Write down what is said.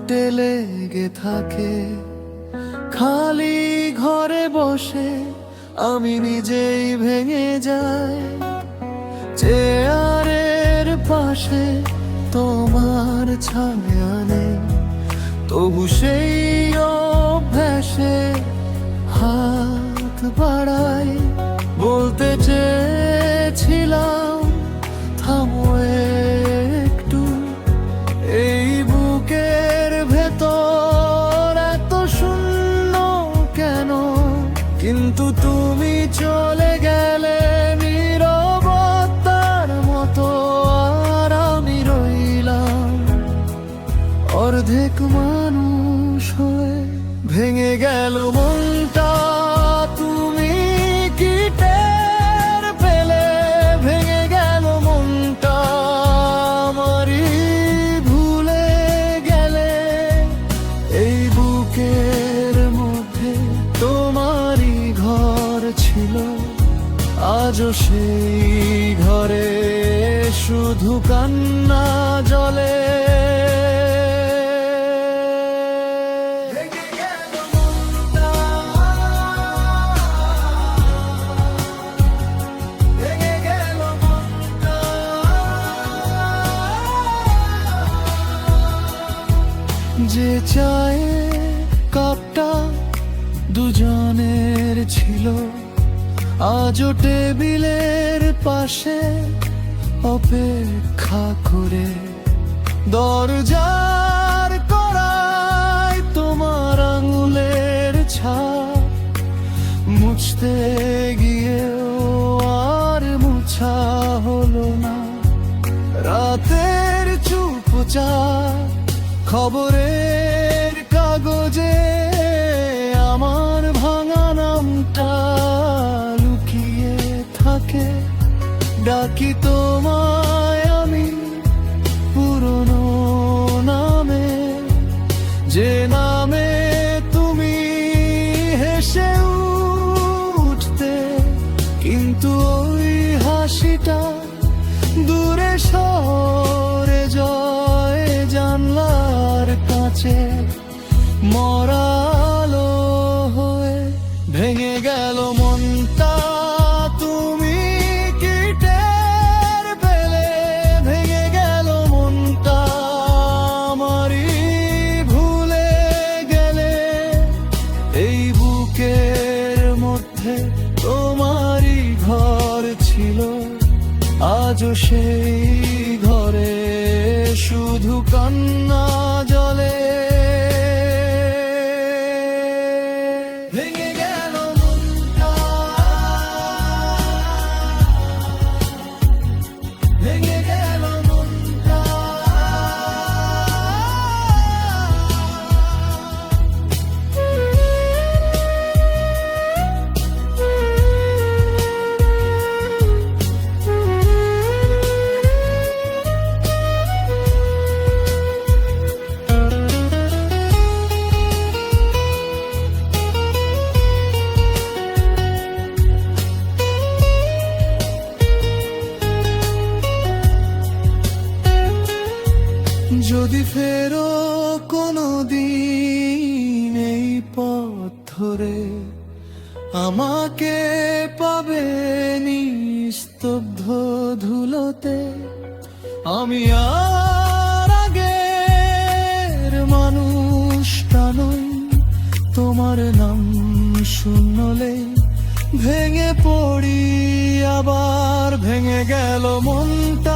ঠোঁটে লেগে থাকে। খালি ঘরে বসে আমি নিজেই ভেঙে যাই। চেয়ারের পাশে তোমার ছায়া নেই, তবু সেই অভ্যাসে হাত বাড়াই। বলতে চেয়েছিলাম থামো একটু, এই বুকের ভেতর এত শূন্য কেন? কিন্তু তুমি চলে গেলে নীরবতার মতো, আর আমি রইলাম অর্ধেক মানুষ হয়ে। ভেঙে গেল মনটা, তুমি কি টের পেলে? ভেঙে গেল মনটা, আমারই ভুলে গেলে। এই বুকের মধ্যে তোমারই ঘর ছিল, আজও সেই ঘরে শুধু কান্না জ্বলে। যে চায়ের কাপটা দুজনের ছিল, আজও টেবিলের পাশে অপেক্ষা করে। দরজার কড়ায় তোমার আঙুলের ছাপ, মুছতে গিয়েও আর মুছা হলো না। রাতের চুপচাপ খবরের কাগজে আমার ভাঙা নামটা লুকিয়ে থাকে। ডাকি তোমায় আমি পুরনো নামে, যে নামে তুমি হেসে উঠতে। কিন্তু ওই হাসিটা দূরে সরে যায় জানলার কাছে, মরালো হয়ে। ভেঙে গেল মনটা, তুমি কি টের পেলে? ভেঙে গেল মনটা, আমারই ভুলে গেলে। এই বুকের মধ্যে তোমারই ঘর ছিল, আজও সেই ঘরে শুধু কান্না জ্বলে। ভেঙে গেল মনটা, ভেঙে গেল মনটা। যদি ফেরো কোনো দিন এই পথ ধরে, আমাকে পাবে নিস্তব্ধ ধুলোতে। আমি আর আগের মানুষটা নই, তোমার নাম শুনলে ভেঙে পড়ি আবার। ভেঙে গেল মনটা,